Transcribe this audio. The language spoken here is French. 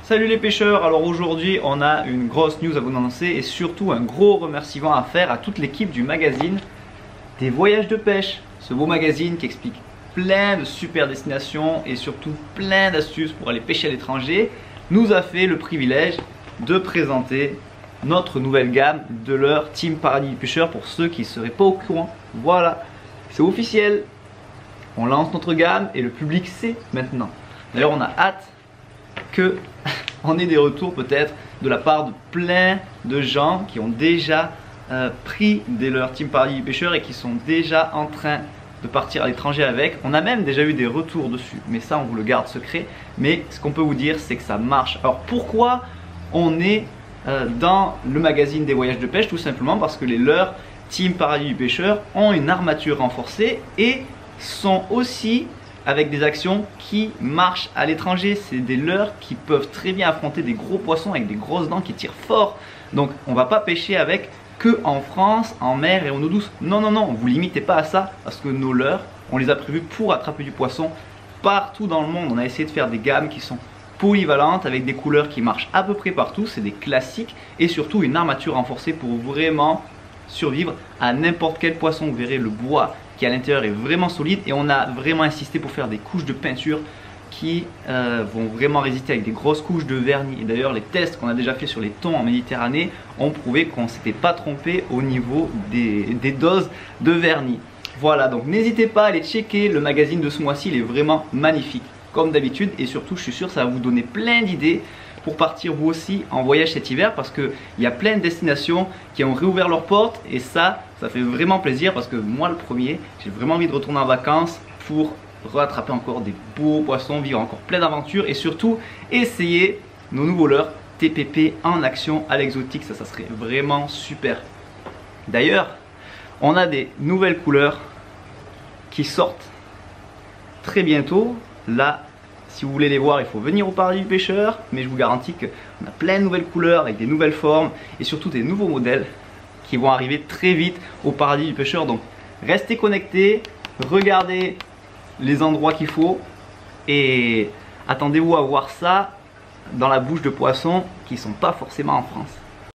Salut les pêcheurs, alors aujourd'hui on a une grosse news à vous annoncer et surtout un gros remerciement à faire à toute l'équipe du magazine des voyages de pêche. Ce beau magazine qui explique plein de super destinations et surtout plein d'astuces pour aller pêcher à l'étranger nous a fait le privilège de présenter notre nouvelle gamme de leur Team Paradis du Pêcheur pour ceux qui ne seraient pas au courant. Voilà, c'est officiel, on lance notre gamme et le public sait maintenant. D'ailleurs on a hâte que on ait des retours peut-être de la part de plein de gens qui ont déjà pris des leurs Team Paradis du Pêcheur et qui sont déjà en train de partir à l'étranger avec. On a même déjà eu des retours dessus, mais ça on vous le garde secret. Mais ce qu'on peut vous dire c'est que ça marche. Alors pourquoi on est dans le magazine des voyages de pêche? Tout simplement parce que les leurs Team Paradis du Pêcheur ont une armature renforcée et sont aussi avec des actions qui marchent à l'étranger. C'est des leurres qui peuvent très bien affronter des gros poissons avec des grosses dents qui tirent fort. Donc on va pas pêcher avec que en France, en mer et en eau douce. Non, non, non, vous limitez pas à ça parce que nos leurres, on les a prévus pour attraper du poisson partout dans le monde. On a essayé de faire des gammes qui sont polyvalentes avec des couleurs qui marchent à peu près partout. C'est des classiques et surtout une armature renforcée pour vraiment survivre à n'importe quel poisson. Vous verrez le bois qui à l'intérieur est vraiment solide et on a vraiment insisté pour faire des couches de peinture qui vont vraiment résister avec des grosses couches de vernis. Et d'ailleurs les tests qu'on a déjà fait sur les thons en Méditerranée ont prouvé qu'on ne s'était pas trompé au niveau des doses de vernis. Voilà, donc n'hésitez pas à aller checker le magazine de ce mois-ci, il est vraiment magnifique comme d'habitude et surtout je suis sûr que ça va vous donner plein d'idées pour partir vous aussi en voyage cet hiver parce qu'il y a plein de destinations qui ont réouvert leurs portes et ça fait vraiment plaisir parce que moi le premier, j'ai vraiment envie de retourner en vacances pour rattraper encore des beaux poissons, vivre encore plein d'aventures et surtout essayer nos nouveaux leurres TPP en action à l'exotique, ça serait vraiment super. D'ailleurs, on a des nouvelles couleurs qui sortent très bientôt. Là, si vous voulez les voir, il faut venir au Paradis du Pêcheur, mais je vous garantis qu'on a plein de nouvelles couleurs avec des nouvelles formes et surtout des nouveaux modèles qui vont arriver très vite au Paradis du Pêcheur. Donc restez connectés, regardez les endroits qu'il faut et attendez-vous à voir ça dans la bouche de poissons qui ne sont pas forcément en France.